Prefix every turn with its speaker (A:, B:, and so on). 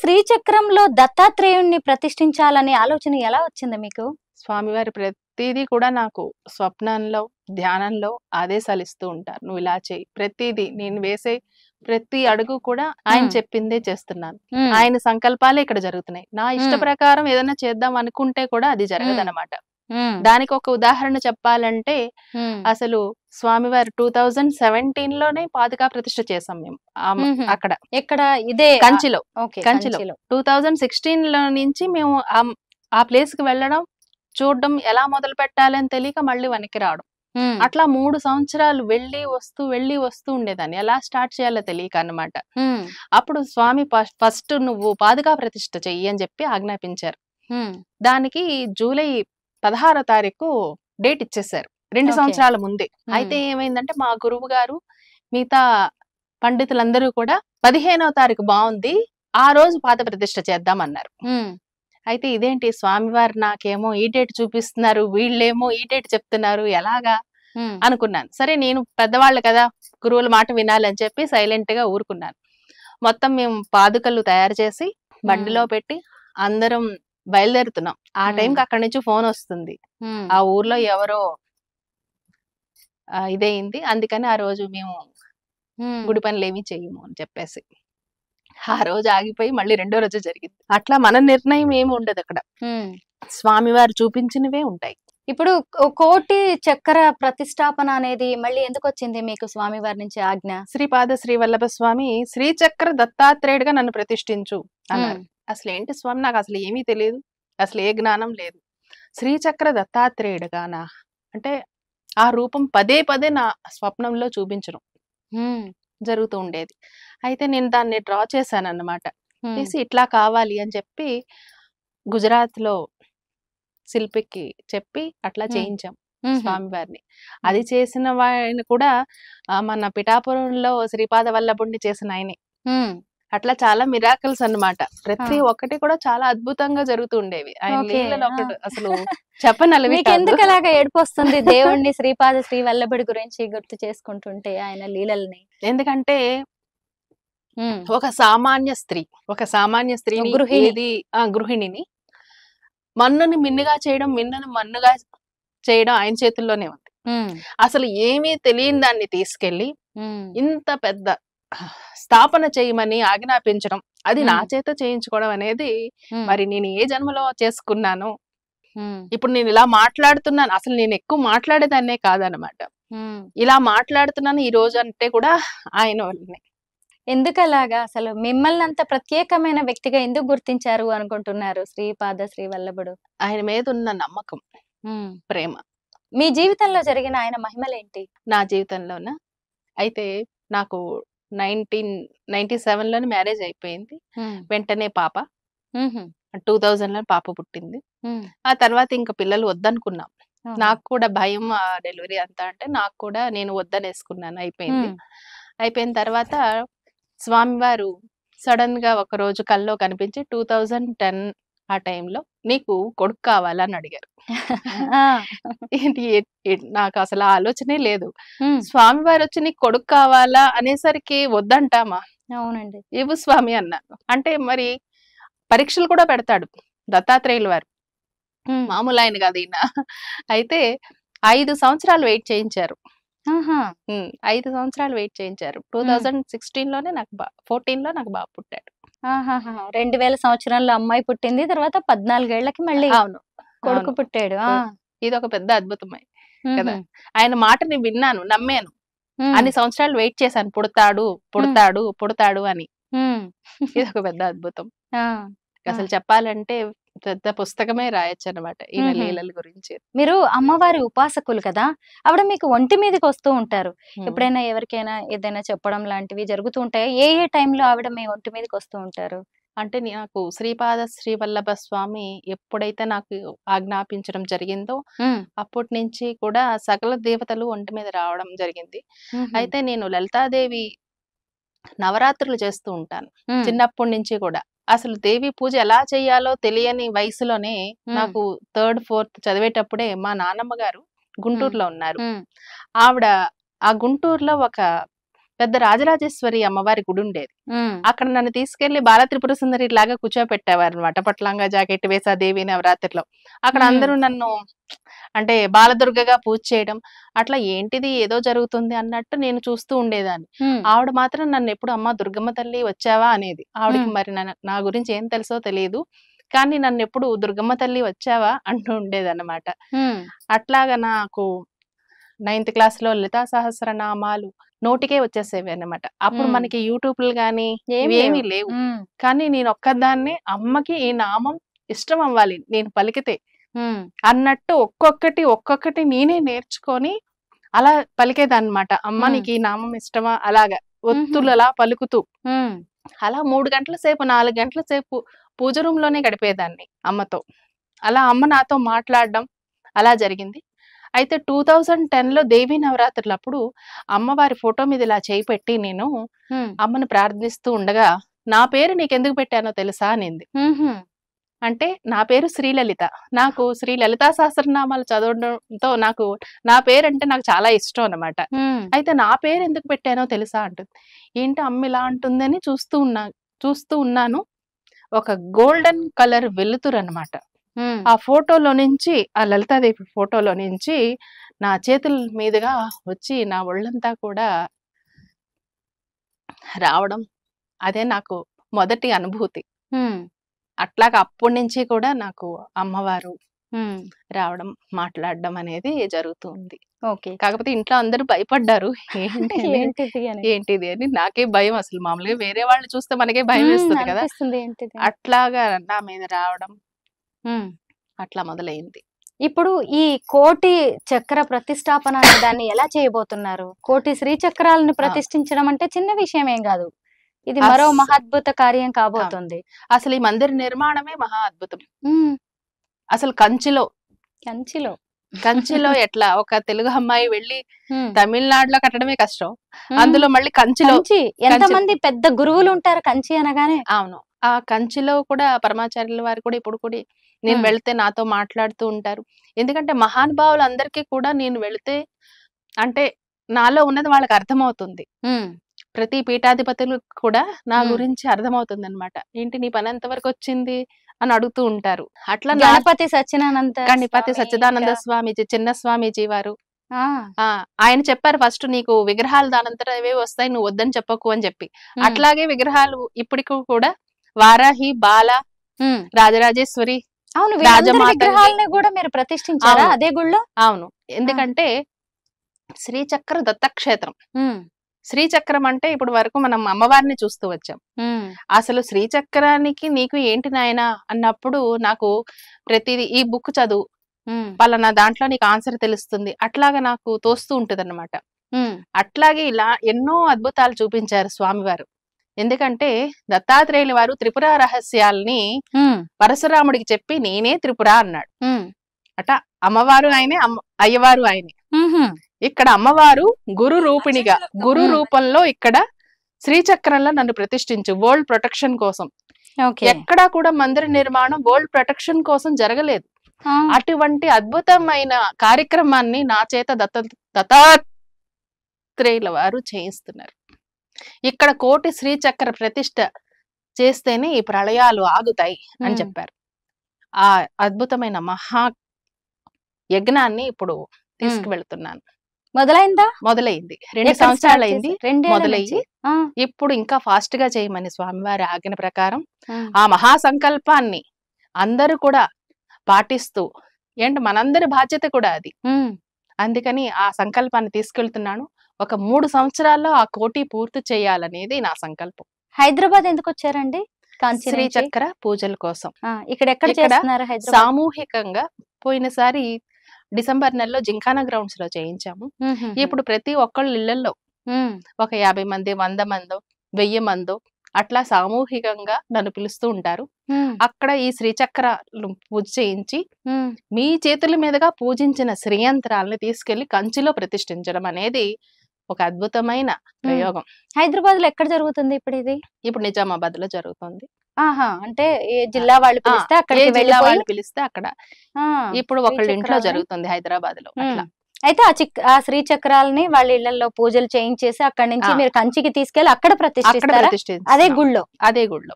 A: శ్రీచక్రంలో దత్తాత్రేయుణ్ణి ప్రతిష్ఠించాలనే ఆలోచన ఎలా వచ్చింది మీకు?
B: స్వామివారి ప్రతిదీ కూడా నాకు స్వప్నంలో, ధ్యానంలో ఆదేశాలు ఇస్తూ ఉంటారు. నువ్వు ఇలా చెయ్యి. ప్రతిదీ నేను వేసే ప్రతి అడుగు కూడా ఆయన చెప్పిందే చేస్తున్నాను. ఆయన సంకల్పాలే ఇక్కడ జరుగుతున్నాయి. నా ఇష్ట ప్రకారం ఏదైనా చేద్దాం అనుకుంటే కూడా అది జరగదన్నమాట. దానికి ఒక ఉదాహరణ చెప్పాలంటే అసలు స్వామివారి 2017లోనే పాదుకా ప్రతిష్ఠ చేసాం మేము అక్కడ.
A: ఎక్కడ? ఇదే
B: కంచిలో. 2016లో నుంచి మేము ఆ ప్లేస్ కి వెళ్ళడం, చూడడం, ఎలా మొదలు పెట్టాలని తెలియక మళ్ళీ వెనక్కి రావడం. అట్లా 3 సంవత్సరాలు వెళ్ళి వస్తూ ఉండేదాన్ని. ఎలా స్టార్ట్ చేయాలో తెలియక అన్నమాట. అప్పుడు స్వామి ఫస్ట్ నువ్వు పాదుకా ప్రతిష్ఠ చెయ్యి అని చెప్పి ఆజ్ఞాపించారు. దానికి జూలై 16వ తారీఖు డేట్ ఇచ్చేసారు, 2 సంవత్సరాల ముందే. అయితే ఏమైందంటే మా గురువు గారు మిగతా పండితులందరూ కూడా 15వ తారీఖు బాగుంది, ఆ రోజు పాద ప్రతిష్ఠ చేద్దామన్నారు. అయితే ఇదేంటి స్వామివారు నాకేమో ఈ డేట్ చూపిస్తున్నారు, వీళ్ళేమో ఈ డేట్ చెప్తున్నారు, ఎలాగా అనుకున్నాను. సరే నేను పెద్దవాళ్ళు కదా, గురువుల మాట వినాలని చెప్పి సైలెంట్ గా ఊరుకున్నాను. మొత్తం మేము పాదుకలు తయారు చేసి బండిలో పెట్టి అందరం బయలుదేరుతున్నాం. ఆ టైంకి అక్కడి నుంచి ఫోన్ వస్తుంది, ఆ ఊర్లో ఎవరో ఇదేంది, అందుకని ఆ రోజు మేము గుడి పనులు ఏమీ చెయ్యము అని చెప్పేసి ఆ రోజు ఆగిపోయి మళ్ళీ 2వ రోజు జరిగింది. అట్లా మన నిర్ణయం ఏమి ఉండదు అక్కడ, స్వామివారు చూపించినవే ఉంటాయి.
A: ఇప్పుడు కోటి చక్ర ప్రతిష్టాపన అనేది మళ్ళీ ఎందుకు వచ్చింది మీకు స్వామివారి నుంచి ఆజ్ఞ?
B: శ్రీపాద శ్రీ వల్లభ స్వామి శ్రీచక్ర దత్తాత్రేయుడిగా నన్ను ప్రతిష్ఠించు అన్నారు. అసలు ఏంటి స్వామి, నాకు అసలు ఏమీ తెలియదు, అసలు ఏ జ్ఞానం లేదు. శ్రీచక్ర దత్తాత్రేయుడుగానా అంటే ఆ రూపం పదే నా స్వప్నంలో చూపించడం జరుగుతూ ఉండేది. అయితే నేను దాన్ని డ్రా చేశాను అన్నమాట. చేసి ఇట్లా కావాలి అని చెప్పి గుజరాత్ లో శిల్పికి చెప్పి అట్లా చేయించాం స్వామివారిని. అది చేసిన ఆయన కూడా మన పిఠాపురంలో శ్రీపాద వల్లభుడిని చేసిన ఆయనే. అట్లా చాలా మిరాకిల్స్ అన్నమాట. ప్రతి ఒక్కటి కూడా చాలా అద్భుతంగా జరుగుతూ ఉండేవి. ఆయన లీలలు ఒకటి అసలు చెప్పనలవి.
A: ఎందుకు అలాగా ఏడుపు వస్తుంది దేవుణ్ణి శ్రీపాద శ్రీ వల్లభుడి గురించి గుర్తు చేసుకుంటుంటే ఆయన లీలల్ని?
B: ఎందుకంటే ఒక సామాన్య స్త్రీని గృహిణిని మన్నుని మిన్నుగా చేయడం, మిన్నుని మన్నుగా చేయడం ఆయన చేతుల్లోనే ఉంది. అసలు ఏమీ తెలియని దాన్ని తీసుకెళ్లి ఇంత పెద్ద స్థాపన చేయమని ఆజ్ఞాపించడం, అది నా చేత చేయించుకోవడం అనేది మరి నేను ఏ జన్మలో చేసుకున్నాను. ఇప్పుడు నేను ఇలా మాట్లాడుతున్నాను, అసలు నేను ఎక్కువ మాట్లాడేదాన్నే కాదనమాట. ఇలా మాట్లాడుతున్నాను ఈ రోజు అంటే కూడా ఆయన వల్లనే.
A: ఎందుకు అలాగా? అసలు మిమ్మల్ని అంత ప్రత్యేకమైన వ్యక్తిగా ఎందుకు గుర్తించారు అనుకుంటున్నారు శ్రీపాద శ్రీ వల్లభుడు?
B: ఆయన మీద ఉన్న నమ్మకం, ప్రేమ.
A: మీ జీవితంలో జరిగిన ఆయన మహిమలేంటి?
B: నా జీవితంలోనా అయితే నాకు 1997లోనే మ్యారేజ్ అయిపోయింది. వెంటనే పాప 2000లో పాప పుట్టింది. ఆ తర్వాత ఇంకా పిల్లలు వద్దనుకున్నాం. నాకు కూడా భయం డెలివరీ అంతా, అంటే నాకు కూడా నేను వద్దనేసుకున్నాను. అయిపోయిన తర్వాత స్వామివారు సడన్ గా ఒక రోజు కల్లో కనిపించి 2010 ఆ టైంలో నీకు కొడుకు కావాలని అడిగారు. ఏంటి, నాకు అసలు ఆలోచనే లేదు. స్వామివారు వచ్చి నీకు కొడుకు కావాలా అనేసరికి వద్దంటామా?
A: అవునండి,
B: ఇవ్వు స్వామి అన్నాను. అంటే మరి పరీక్షలు కూడా పెడతాడు దత్తాత్రేయుల వారు, మామూలు ఆయన కాదు ఈయన. అయితే 5 సంవత్సరాలు వెయిట్ చేయించారు. 5 సంవత్సరాలు వెయిట్ చేయించారు. 2016లోనే నాకు 14లో నాకు బాబు పుట్టాడు.
A: 2000 సంవత్సరంలో అమ్మాయి పుట్టింది, తర్వాత 14 ఏళ్లకి మళ్ళీ కొడుకు పుట్టాడు.
B: ఇది ఒక పెద్ద అద్భుతమే కదా. ఆయన మాటని విన్నాను, నమ్మాను. అన్ని సంవత్సరాలు వెయిట్ చేశాను, పుడతాడు అని. ఇది ఒక పెద్ద అద్భుతం. అసలు చెప్పాలంటే పెద్ద పుస్తకమే రాయొచ్చు అనమాట ఈయన లీలల గురించి.
A: మీరు అమ్మవారి ఉపాసకులు కదా, ఆవిడ మీకు ఒంటి మీదకి వస్తూ ఉంటారు. ఎప్పుడైనా ఎవరికైనా ఏదైనా చెప్పడం లాంటివి జరుగుతూ ఉంటాయా? ఏ టైంలో ఆవిడ మీ ఒంటి మీదకి వస్తూ ఉంటారు?
B: అంటే నాకు శ్రీపాద శ్రీ వల్లభ స్వామి ఎప్పుడైతే నాకు ఆజ్ఞాపించడం జరిగిందో అప్పటి నుంచి కూడా సకల దేవతలు ఒంటి మీద రావడం జరిగింది. అయితే నేను లలితాదేవి నవరాత్రులు చేస్తూ ఉంటాను చిన్నప్పటి నుంచి కూడా. అసలు దేవి పూజ ఎలా చెయ్యాలో తెలియని వయసులోనే నాకు 3rd 4th చదివేటప్పుడే మా నాన్నమ్మ గారు గుంటూరులో ఉన్నారు. ఆవిడ ఆ గుంటూరులో ఒక పెద్ద రాజరాజేశ్వరి అమ్మవారి గుడి ఉండేది.
A: ఉమ్,
B: అక్కడ నన్ను తీసుకెళ్లి బాల త్రిపుర సుందరి లాగా కూర్చోపెట్టేవారు అనమాట. పట్లంగా జాకెట్ వేసా దేవి నవరాత్రిలో. అక్కడ
A: ఉమ్,
B: అందరూ నన్ను అంటే బాలదుర్గగా పూజ చేయడం, అట్లా ఏంటిది ఏదో జరుగుతుంది అన్నట్టు నేను చూస్తూ ఉండేదాన్ని.
A: ఉమ్,
B: ఆవిడ మాత్రం నన్ను ఎప్పుడు అమ్మ దుర్గమ్మ తల్లి వచ్చావా అనేది. ఆవిడకి
A: ఉమ్,
B: మరి నా గురించి ఏం తెలుసో తెలియదు, కానీ నన్ను ఎప్పుడు దుర్గమ్మ తల్లి వచ్చావా అంటూ ఉండేదన్నమాట.
A: ఉమ్,
B: అట్లాగా నాకు 9th క్లాస్‌లో లలితా సహస్రనామాలు నోటికే వచ్చేసేవి అన్నమాట. అప్పుడు
A: ఉమ్.
B: మనకి యూట్యూబ్‌లు గాని
A: ఏం
B: ఇవేమీ
A: లేవు.
B: లేవు.
A: ఉమ్,
B: కానీ నేను ఒక్కదాన్నే అమ్మకి ఈ నామం ఇష్టం అవ్వాలి నేను పలికితే
A: ఉమ్,
B: అన్నట్టు ఒక్కొక్కటి నేనే నేర్చుకొని అలా పలికేదన్నమాట. అమ్మ
A: ఉమ్,
B: నీకు ఈ నామం ఇష్టమా? అలాగా
A: ఉహుం,
B: ఒత్తులలా పలుకుతూ
A: ఉమ్,
B: అలా 3 గంటల సేపు, 4 గంటల సేపు పూజ రూమ్‌లోనే గడిపేదాన్ని అమ్మతో. అలా అమ్మ నాతో మాట్లాడడం అలా జరిగింది. అయితే 2010లో దేవీ నవరాత్రులప్పుడు అమ్మవారి ఫోటో మీద ఇలా చేయి పెట్టి నేను
A: ఉమ్,
B: అమ్మను ప్రార్థిస్తూ ఉండగా, "నా పేరు నీకెందుకు పెట్టానో తెలుసా?" అనింది.
A: ఉహుం,
B: అంటే నా పేరు శ్రీలలిత. నాకు శ్రీ లలితా సహస్రనామాలు చదవడంతో నా పేరంటే నాకు చాలా ఇష్టం అన్నమాట.
A: ఉమ్,
B: అయితే నా పేరు ఎందుకు పెట్టానో తెలుసా అంటుంది. ఏంటి అమ్మ ఇలా అంటుందని చూస్తూ ఉన్నాను. ఒక గోల్డెన్ కలర్ వెలుతురన్నమాట.
A: ఉమ్,
B: ఆ ఫోటోలో నుంచి, ఆ లలితాదేవి ఫోటోలో నుంచి నా చేతుల మీదుగా వచ్చి నా ఒళ్ళంతా కూడా రావడం, అదే నాకు మొదటి అనుభూతి.
A: ఉమ్,
B: అట్లాగా అప్పటి నుంచి కూడా నాకు అమ్మవారు
A: ఉమ్.
B: రావడం, మాట్లాడడం అనేది జరుగుతూ ఉంది.
A: ఓకే.
B: కాకపోతే ఇంట్లో అందరూ భయపడ్డారు.
A: ఏంటిది అని.
B: ఏంటిది అని. నాకే భయం అసలు. మామూలుగా వేరే వాళ్ళు చూస్తే మనకే భయమేస్తది కదా!
A: అనిపిస్తుంది ఏంటిది అని.
B: అట్లాగా నా మీద రావడం
A: ఉమ్.
B: అట్లా మొదలైంది.
A: ఇప్పుడు ఈ కోటి చక్ర ప్రతిష్టాపన అనే దాన్ని ఎలా చేయబోతున్నారు? కోటి శ్రీచక్రాలను ప్రతిష్ఠించడం అంటే చిన్న విషయం ఏం కాదు. ఇది మరో
B: అస్
A: మహాద్భుత కార్యం కాబోతుంది.
B: అసలు ఈ మందిర నిర్మాణమే మహా అద్భుతం.
A: ఉమ్,
B: అసలు
A: కంచిలో.
B: కంచిలో ఎట్లా ఒక తెలుగు అమ్మాయి వెళ్ళి
A: ఉమ్,
B: తమిళనాడులో కట్టడమే కష్టం.
A: ఉమ్.
B: అందులో మళ్ళీ కంచిలో
A: కంచి ఎంతమంది పెద్ద గురువులు ఉంటారు కంచి అనగానే.
B: అవును. ఆ కంచిలో కూడా పరమాచార్యుల వారు కూడా ఇప్పుడు కూడా నేను
A: ఉమ్,
B: వెళ్తే నాతో మాట్లాడుతూ ఉంటారు. ఎందుకంటే మహానుభావులందరికీ కూడా నేను వెళితే అంటే నాలో ఉన్నది వాళ్ళకి అర్థమవుతుంది.
A: ఉమ్,
B: ప్రతి పీఠాధిపతులకు కూడా నా
A: ఉమ్.
B: గురించి అర్థమవుతుందన్నమాట. ఏంటి నీ పని ఎంతవరకు వచ్చింది అని అడుగుతూ ఉంటారు. అట్లా
A: గణపతి సత్యనానంద
B: గణపతి
A: స్వామి
B: సచ్చిదానంద
A: ఇంకా
B: స్వామీజీ, చిన్న స్వామీజీ వారు
A: ఆ,
B: ఆయన చెప్పారు ఫస్ట్ నీకు విగ్రహాలు దానంతట అవే వస్తాయి, నువ్వు వద్దని చెప్పకు అని చెప్పి.
A: ఉమ్,
B: అట్లాగే విగ్రహాలు ఇప్పటికి కూడా వారాహి, బాల,
A: ఉమ్.
B: రాజరాజేశ్వరి,
A: అవును, వీళ్ళందరి
B: రాజమాతంగి.
A: విగ్రహాలను కూడా మీరు ప్రతిష్ఠించారా
B: అవును.
A: అదే గుళ్ళో?
B: అవును. ఎందుకంటే శ్రీచక్ర దత్తక్షేత్రం.
A: ఉమ్,
B: శ్రీచక్రం అంటే ఇప్పుడు వరకు మనం అమ్మవారిని చూస్తూ వచ్చాం.
A: ఉమ్,
B: అసలు శ్రీచక్రానికి నీకు ఏంటి నాయనా అన్నప్పుడు నాకు ప్రతిదీ ఈ బుక్ చదువు,
A: ఉమ్,
B: పలానా దాంట్లో నీకు ఆన్సర్ తెలుస్తుంది, అట్లాగా నాకు తోస్తూ ఉంటదన్నమాట.
A: ఉమ్,
B: అట్లాగే ఇలా ఎన్నో అద్భుతాలు చూపించారు స్వామివారు. ఎందుకంటే దత్తాత్రేయుల వారు త్రిపుర రహస్యాల్ని
A: ఉమ్,
B: పరశురాముడికి చెప్పి నేనే త్రిపుర అన్నాడు.
A: ఉమ్,
B: అట అమ్మవారు ఆయనే, అయ్యవారు ఆయనే.
A: ఉహుం,
B: ఇక్కడ అమ్మవారు గురు రూపిణిగా, గురు
A: ఉమ్.
B: రూపంలో ఇక్కడ శ్రీచక్రంలో నన్ను ప్రతిష్ఠించు వరల్డ్ ప్రొటెక్షన్ కోసం.
A: ఓకే.
B: ఎక్కడా కూడా మందిర నిర్మాణం వరల్డ్ ప్రొటెక్షన్ కోసం జరగలేదు.
A: ఆ,
B: అటువంటి అద్భుతమైన కార్యక్రమాన్ని నా చేత దత్తాత్రేయుల వారు చేయిస్తున్నారు. ఇక్కడ కోటి శ్రీచక్ర ప్రతిష్ఠ చేస్తేనే ఈ ప్రళయాలు ఆగుతాయి అని
A: ఉమ్.
B: చెప్పారు. ఆ అద్భుతమైన మహా యజ్ఞాన్ని ఇప్పుడు తీసుకువెళ్తున్నాను.
A: మొదలైందా?
B: మొదలైంది. 2
A: ఎక్కడ
B: సంవత్సరాలు
A: స్టార్ట్
B: అయింది
A: చేశారు? 2 ఏళ్ల
B: మొదలయ్యి.
A: నుంచి? ఆ,
B: ఇప్పుడు ఇంకా ఫాస్ట్ గా చేయమని స్వామివారి ఆజ్ఞ ప్రకారం
A: ఉమ్,
B: ఆ మహాసంకల్పాన్ని అందరూ కూడా పాటిస్తూ, ఏంటి మనందరి బాధ్యత కూడా అది.
A: ఉమ్.
B: అందుకని ఆ సంకల్పాన్ని తీసుకెళ్తున్నాను. ఒక 3 సంవత్సరాల్లో ఆ కోటి పూర్తి చేయాలనేది నా సంకల్పం.
A: హైదరాబాద్ ఎందుకు వచ్చారండి కాంచి నుంచి?
B: శ్రీచక్ర పూజల కోసం
A: ఇక్కడ ఎక్కడ
B: ఇక్కడ
A: చేస్తున్నారు హైదరాబాద్?
B: సామూహికంగా పోయినసారి డిసెంబర్ నెలలో జింకానా గ్రౌండ్స్ లో చేయించాము.
A: ఉహుం,
B: ఇప్పుడు ప్రతి ఒక్కళ్ళ ఇళ్లలో
A: ఉమ్,
B: ఒక 50 మంది, 100 మందో, 1000 మందో అట్లా సామూహికంగా నన్ను పిలుస్తూ ఉంటారు.
A: ఉమ్,
B: అక్కడ ఈ శ్రీచక్రాలు పూజ చేయించి
A: ఉమ్,
B: మీ చేతుల మీదుగా పూజించిన శ్రీయంత్రాలని తీసుకెళ్లి కంచిలో ప్రతిష్ఠించడం అనేది ఒక అద్భుతమైన ప్రయోగం.
A: హైదరాబాద్ లో ఎక్కడ జరుగుతుంది ఇప్పుడు ఇది?
B: ఇప్పుడు నిజామాబాద్ లో జరుగుతుంది.
A: ఆహా, అంటే ఏ జిల్లా వాళ్ళు పిలిస్తే
B: ఏ
A: అక్కడికి
B: జిల్లా
A: వెళ్ళిపోయి
B: వాళ్ళు పిలిస్తే అక్కడ.
A: ఆ,
B: ఇప్పుడు ఒకళ్ళ ఇంట్లో
A: శ్రీచక్రాలని
B: జరుగుతుంది హైదరాబాద్ లో. అట్లా
A: అయితే ఆ శ్రీ చక్రాలని వాళ్ళ ఇళ్లలో పూజలు చేయించేసి అక్కడి నుంచి
B: ఆ.
A: మీరు కంచికి తీసుకెళ్లి అక్కడ
B: అక్కడ
A: ప్రతిష్ఠిస్తారా? అదే
B: ప్రతిష్ఠిస్తున్నాం
A: గుళ్ళో?
B: అదే గుళ్ళో